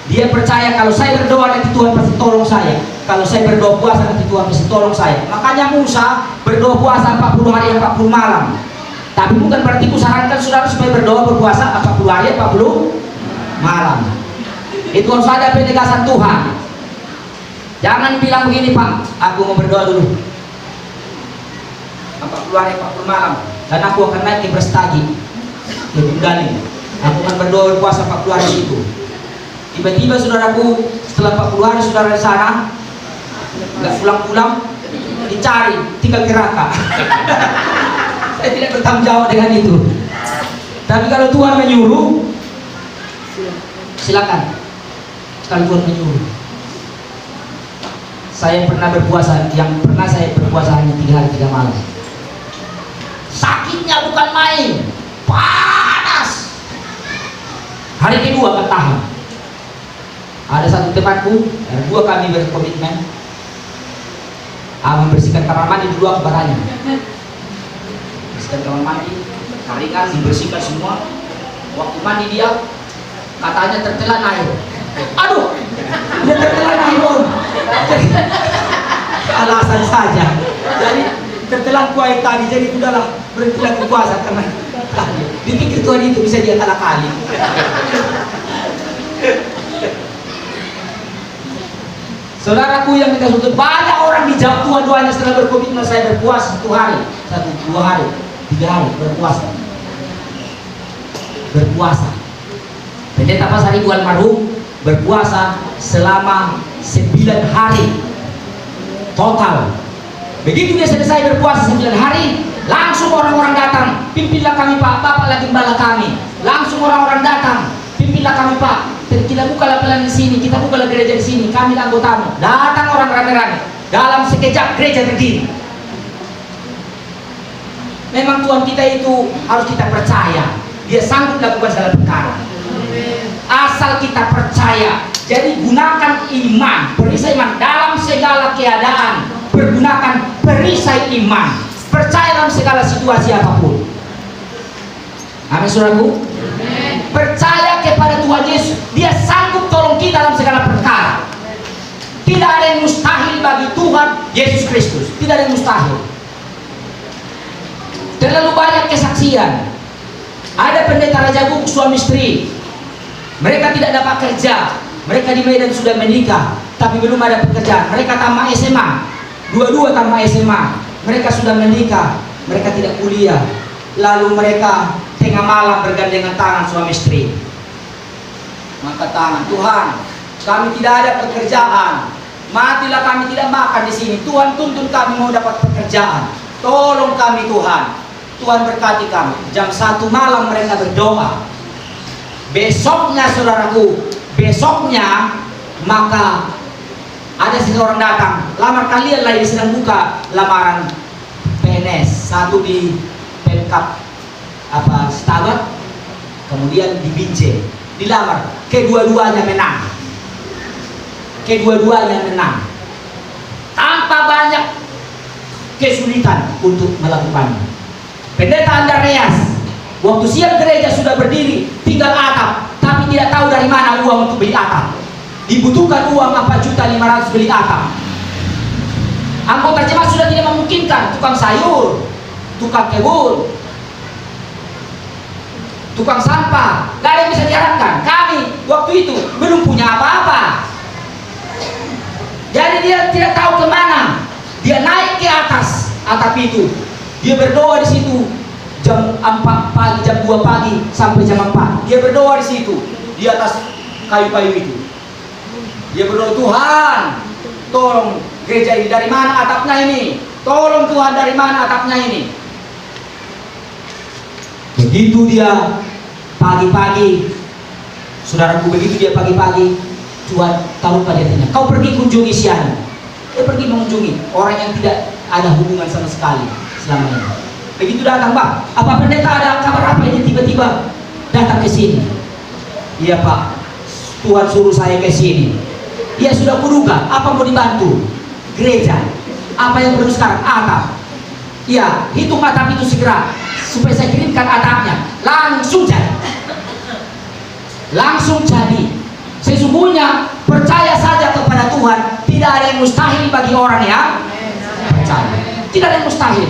Dia percaya kalau saya berdoa nanti Tuhan pasti tolong saya. Kalau saya berdoa puasa nanti Tuhan pasti tolong saya. Makanya Musa berdoa puasa 40 hari 40 malam. Tapi bukan berarti kusarankan saudara supaya berdoa berpuasa 40 hari 40 malam. Itu harus ada penegasan Tuhan. Jangan bilang begini, Pak, aku mau berdoa dulu 40 hari 40 malam dan aku akan naik ke Brastagi, ke Bundali. Aku akan berdoa berpuasa 40 hari itu. Tiba-tiba saudaraku, setelah 40 hari saudara di sana nggak pulang-pulang, dicari, tinggal ke Raka. Saya tidak bertanggung jawab dengan itu. Tapi kalau Tuhan menyuruh, silakan. Kalau Tuhan menyuruh. Saya pernah berpuasa, saya berpuasa hanya 3 hari 3 malam. Sakitnya bukan main, panas. Hari kedua kan tahan. Ada satu temanku, ada 2 kami berkomitmen, membersihkan kamar mandi dulu barangnya. Bersihkan kamar mandi, taringan dibersihkan semua. Waktu mandi dia, katanya tertelan air. Aduh, dia tertelan air om. Alasan saja. Jadi tertelan ku air tadi, jadi udahlah berhentilah ku puasa karena dipikir Tuhan itu bisa dia kalah kali. Saudaraku yang kita sebut, banyak orang dijawab Tuhan doanya setelah berkomitmen. Saya berpuasa 1 hari, 1, 2 hari, 3 hari berpuasa. Pendeta Pasar Ibu almarhum berpuasa selama 9 hari total. Begitu dia selesai berpuasa 9 hari, langsung orang-orang datang, pimpinlah kami Pak, Bapak lagi gembala kami. Langsung orang-orang datang, pimpinlah kami Pak. Kita buka lapangan di sini, kita buka gereja di sini, kami anggotamu. Datang orang rame-rame. Dalam sekejap gereja berdiri. Memang Tuhan kita itu harus kita percaya. Dia sanggup lakukan segala perkara. Asal kita percaya. Jadi gunakan iman, perisai iman dalam segala keadaan. Pergunakan perisai iman. Percaya dalam segala situasi apapun. Amin, saudaraku. Percaya kepada Tuhan Yesus. Dia sanggup tolong kita dalam segala perkara. Tidak ada yang mustahil bagi Tuhan Yesus Kristus. Tidak ada yang mustahil. Terlalu banyak kesaksian. Ada pendeta Raja Guguk suami istri. Mereka tidak dapat kerja. Mereka di Medan sudah menikah, tapi belum ada pekerjaan. Mereka tamat SMA. Dua-dua tamat SMA. Mereka sudah menikah. Mereka tidak kuliah. Lalu mereka tengah malam bergandengan tangan suami istri. Maka tangan, Tuhan, kami tidak ada pekerjaan. Matilah kami tidak makan di sini. Tuhan tuntun kami mau dapat pekerjaan. Tolong kami Tuhan. Tuhan berkati kami. Jam 1 malam mereka berdoa. Besoknya saudaraku, besoknya maka ada seseorang datang. Lamar kalian lagi sedang buka lamaran PNS. Satu di Pemkap Stabat, kemudian di Binjai. Dilamar. Kedua-duanya menang. Kedua-duanya menang. Tanpa banyak kesulitan untuk melakukannya. Pendeta Andreas, waktu siap gereja sudah berdiri, tinggal atap, tapi tidak tahu dari mana uang untuk beli atap. Dibutuhkan uang 4.500.000 beli atap. Anggota jemaat sudah tidak memungkinkan, tukang sayur, tukang kebun, tukang sampah, gak ada yang bisa diharapkan. Kami waktu itu belum punya apa-apa. Jadi dia tidak tahu kemana. Dia naik ke atas atap itu. Dia berdoa di situ jam 4 pagi, jam 2 pagi sampai jam 4. Dia berdoa di situ di atas kayu-kayu itu. Dia berdoa, Tuhan, tolong gereja ini, dari mana atapnya ini? Tolong Tuhan, dari mana atapnya ini? Begitu dia pagi-pagi, saudaraku, begitu dia pagi-pagi, Tuhan tahu pada dia, kau pergi kunjungi siapa? Dia pergi mengunjungi orang yang tidak ada hubungan sama sekali selama ini. Begitu datang, Pak, apa pendeta ada kabar apa ini tiba-tiba datang ke sini? Iya Pak, Tuhan suruh saya ke sini. Dia sudah kuduga, apa mau dibantu? Gereja. Apa yang perlu sekarang? Atap. Iya, hitung atap itu segera supaya saya kirimkan atapnya. Langsung jadi. Langsung jadi. Sesungguhnya percaya saja kepada Tuhan. Tidak ada yang mustahil bagi orang yang percaya. Tidak ada yang mustahil.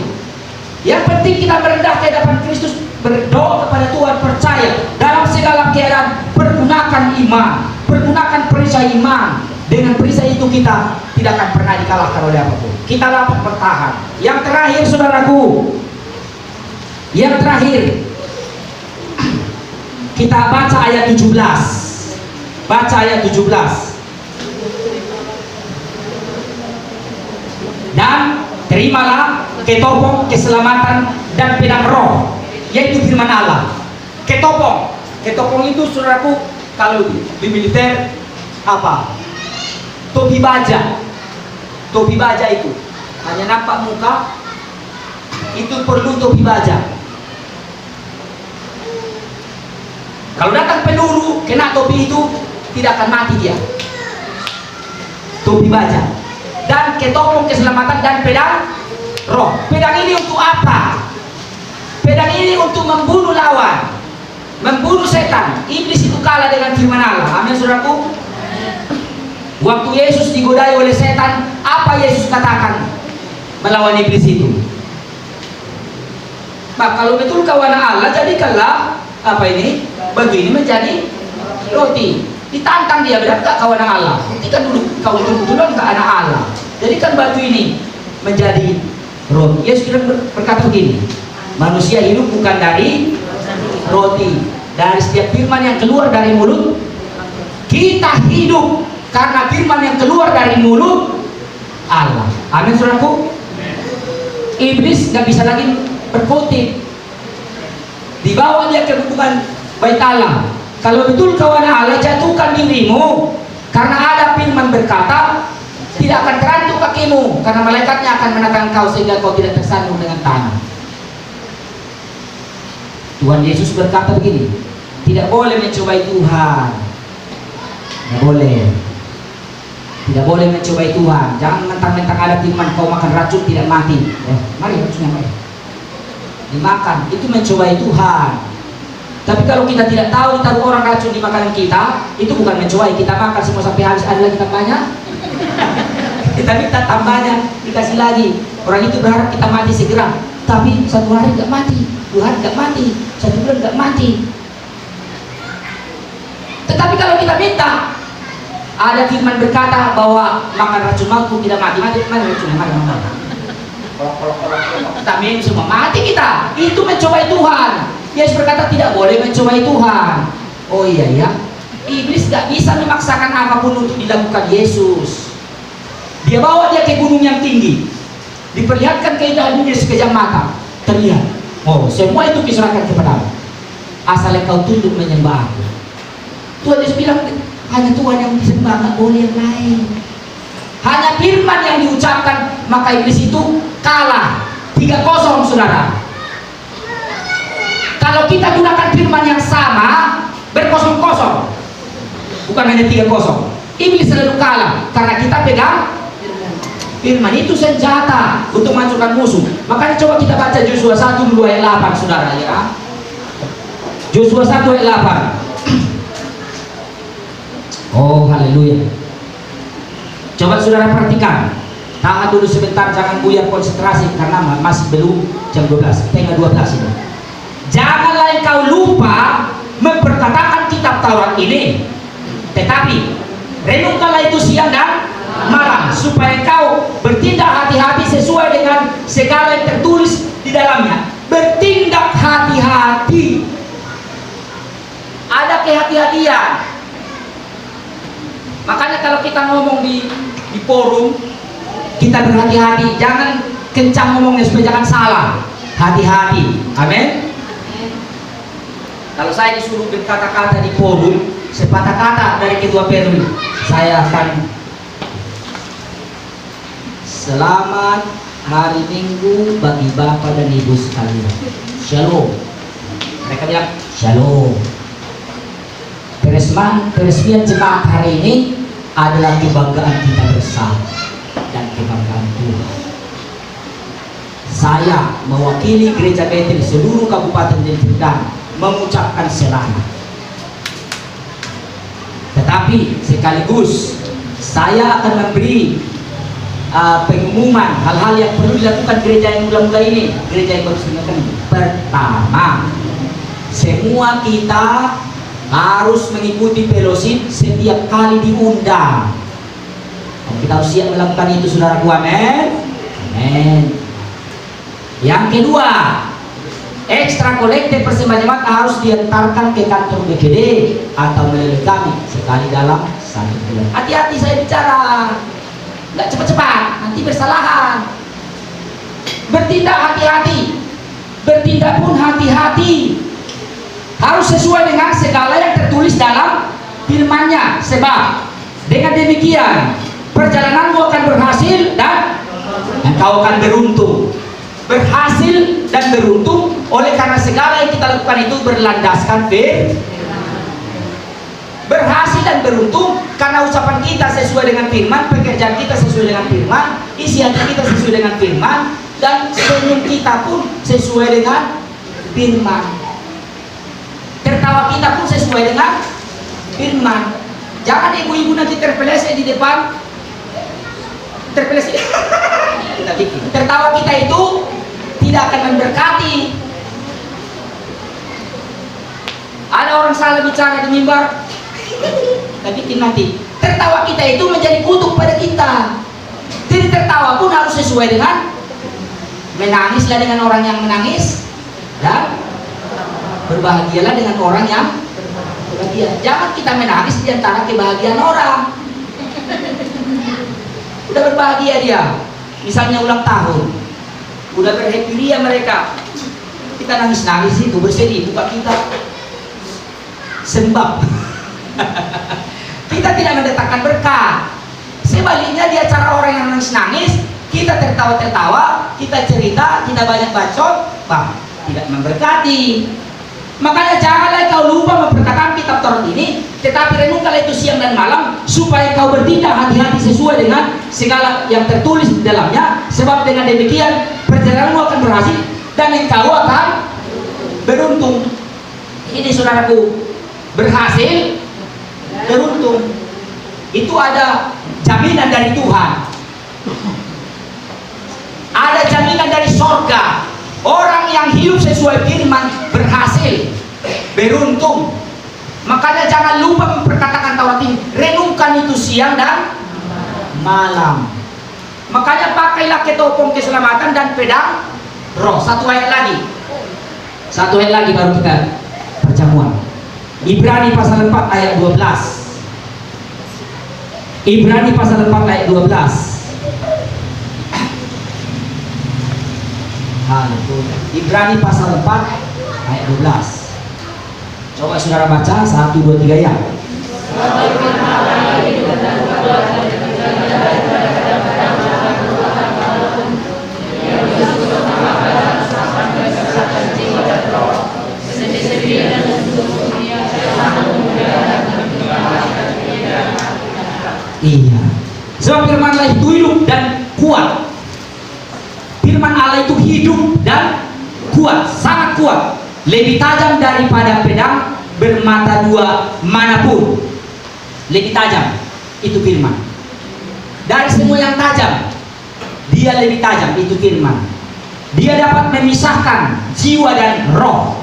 Yang penting kita merendah ke hadapan Kristus, berdoa kepada Tuhan, percaya dalam segala keadaan, pergunakan iman, pergunakan perisai iman. Dengan perisai itu kita tidak akan pernah dikalahkan oleh apapun. Kita dapat bertahan. Yang terakhir saudaraku, yang terakhir kita baca ayat 17. Baca ayat 17. Dan terimalah ketopong keselamatan dan pedang roh, yaitu firman Allah. Ketopong, ketopong itu saudaraku, kalau di militer apa? Topi baja. Topi baja itu hanya nampak muka, itu perlu topi baja. Kalau datang peluru kena topi itu tidak akan mati dia. Topi baja. Dan ketopong keselamatan dan pedang roh. Pedang ini untuk apa? Pedang ini untuk membunuh lawan, membunuh setan. Iblis itu kalah dengan firman Allah. Amin saudaraku. Waktu Yesus digodai oleh setan, apa Yesus katakan melawan iblis itu? Nah, kalau betul kau anak Allah, jadikanlah apa ini? Batu ini menjadi roti. Ditantang dia, benar tak kau anak Allah? Buktikan dulu kau betul-betul enggak anak Allah. Jadikan batu ini menjadi roti. Yesus berkata begini, manusia hidup bukan dari roti, dari setiap firman yang keluar dari mulut. Kita hidup karena firman yang keluar dari mulut Allah. Amin saudaraku. Iblis nggak bisa lagi berkutik, dibawa dia ke hubungan bait Allah. Kalau betul kau anak Allah, jatuhkan dirimu, karena ada firman berkata, tidak akan terantuk kakimu, karena malaikatnya akan menekan kau sehingga kau tidak tersandung dengan tanah. Tuhan Yesus berkata begini, tidak boleh mencobai Tuhan. Tidak boleh. Tidak boleh mencobai Tuhan. Jangan mentang-mentang ada firman kau makan racun tidak mati. Mari racunnya mari. Dimakan, itu mencobai Tuhan. Tapi kalau kita tidak tahu ditaruh orang racun di makanan kita, itu bukan mencobai. Kita makan semua sampai habis, ada lagi tambahnya. Kita minta tambahnya, dikasih lagi. Orang itu berharap kita mati segera, tapi 1 hari nggak mati, 2 hari nggak mati, 1 bulan nggak mati. Tetapi kalau kita minta, ada firman berkata bahwa makan racun maut pun tidak mati. Mati mana racunnya? Mari mati. Kita minum semua mati kita. Itu mencobai Tuhan. Yesus berkata tidak boleh mencobai Tuhan. Oh iya ya, iblis gak bisa memaksakan apapun untuk dilakukan Yesus. Dia bawa dia ke gunung yang tinggi, diperlihatkan keindahan dunia sekejap mata, terlihat, oh semua itu diserahkan kepadamu, asal engkau tunduk menyembah aku. Tuhan Yesus bilang hanya Tuhan yang disembah, gak boleh yang lain. Hanya firman yang diucapkan, maka iblis itu kalah 3-0 saudara. Kalau kita gunakan firman yang sama, berkosong-kosong, bukan hanya 3-0, iblis selalu kalah karena kita pegang firman. Itu senjata untuk menghancurkan musuh. Makanya coba kita baca Yosua 1 ayat 8 saudara ya. Yosua 1 ayat 8. Oh haleluya. Coba saudara perhatikan. Tahan dulu sebentar, jangan buyar konsentrasi karena masih belum jam 12, tengah 12 ini. Janganlah engkau lupa memperkatakan kitab Taurat ini, tetapi renungkanlah itu siang dan malam, supaya engkau bertindak hati-hati sesuai dengan segala yang tertulis di dalamnya. Bertindak hati-hati. Ada kehati-hatian. Makanya kalau kita ngomong di forum, kita berhati-hati, jangan kencang ngomongnya supaya jangan salah. Hati-hati. Amin. Kalau saya disuruh berkata-kata di forum, sepatah kata dari ketua PRW, saya akan selamat hari Minggu bagi Bapak dan Ibu sekalian. Shalom. Mereka bilang shalom. Peresmian jemaat hari ini adalah kebanggaan kita bersama dan kebanggaan Tuhan. Saya mewakili Gereja Betel seluruh Kabupaten Deli Serdang mengucapkan selamat. Tetapi sekaligus saya akan memberi pengumuman hal-hal yang perlu dilakukan gereja yang mula-mula ini, gereja yang baru diselenggarakan. Pertama, semua kita harus mengikuti fellowship setiap kali diundang. Kita harus siap melakukan itu saudaraku, amin. Amin. Yang kedua, ekstra kolektif persembahan jemaat harus diantarkan ke kantor BKD atau melalui kami sekali dalam 1 bulan. Hati-hati saya bicara, nggak cepat-cepat, nanti bersalahan. Bertindak hati-hati, bertindak pun hati-hati. Harus sesuai dengan segala yang tertulis dalam firman-Nya. Sebab dengan demikian perjalananmu akan berhasil dan engkau akan beruntung. Berhasil dan beruntung oleh karena segala yang kita lakukan itu berlandaskan firman. Berhasil dan beruntung karena ucapan kita sesuai dengan firman, pekerjaan kita sesuai dengan firman, isi hati kita sesuai dengan firman, dan senyum kita pun sesuai dengan firman. Tertawa kita pun sesuai dengan firman. Jangan ibu-ibu nanti terpeleset di depan, terpeleset. Tertawa kita itu tidak akan memberkati. Ada orang salah bicara di mimbar, tapi nanti tertawa kita itu menjadi kutuk pada kita. Jadi tertawa pun harus sesuai dengan, menangislah dengan orang yang menangis dan berbahagialah dengan orang yang berbahagia. Jangan kita menangis di antara kebahagiaan orang. Udah berbahagia dia, misalnya ulang tahun, udah berhappy ria mereka, kita nangis-nangis itu bersedih, bukan kita sembah. Kita tidak mendatangkan berkah. Sebaliknya di acara orang yang nangis-nangis, kita tertawa-tertawa, kita cerita, kita banyak bacot, bah, tidak memberkati. Makanya janganlah kau lupa memperkatakan kitab Taurat ini, tetapi renungkanlah itu siang dan malam, supaya kau bertindak hati-hati sesuai dengan segala yang tertulis di dalamnya. Sebab dengan demikian perjalananmu akan berhasil dan engkau akan beruntung. Ini saudaraku, berhasil, beruntung. Itu ada jaminan dari Tuhan. Ada jaminan dari sorga. Orang yang hidup sesuai firman berhasil, beruntung. Makanya jangan lupa memperkatakan Taurat ini. Renungkan itu siang dan malam. Makanya pakailah ketopong keselamatan dan pedang roh. Satu ayat lagi baru kita perjamuan. Ibrani pasal 4 ayat 12. Ibrani pasal 4 ayat 12. Ibrani pasal 4 ayat 12. Coba saudara baca 1, 2, 3 ya. Iya. Sebab firman Allah itu hidup dan kuat. Firman Allah itu hidup dan kuat, sangat kuat, lebih tajam daripada pedang bermata dua manapun. Lebih tajam itu firman. Dari semua yang tajam, dia lebih tajam, itu firman. Dia dapat memisahkan jiwa dan roh,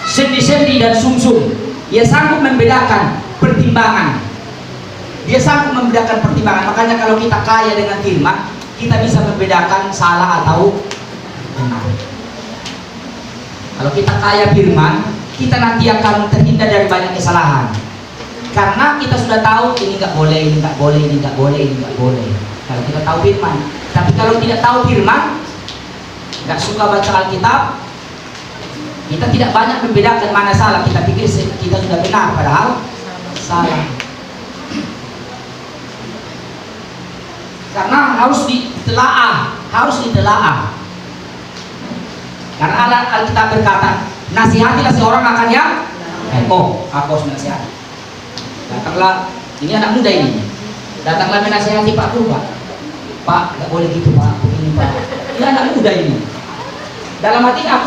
sendi-sendi dan sumsum. Dia sanggup membedakan pertimbangan. Dia sanggup membedakan pertimbangan. Makanya kalau kita kaya dengan firman, kita bisa membedakan salah atau benar. Kalau kita kaya firman, kita nanti akan terhindar dari banyak kesalahan. Karena kita sudah tahu ini nggak boleh, ini nggak boleh, ini nggak boleh, ini nggak boleh. Kalau kita tahu firman. Tapi kalau tidak tahu firman, nggak suka baca Alkitab, kita tidak banyak membedakan mana salah. Kita pikir kita sudah benar, padahal salah. Karena harus ditelaah. Karena Alkitab berkata, nasihatilah seorang akan yang aku harus menasihati. Datanglah, ini anak muda ini, datanglah menasihati Pak Guru, Pak, nggak boleh gitu Pak, begini Pak. Ini anak muda ini. Dalam hati aku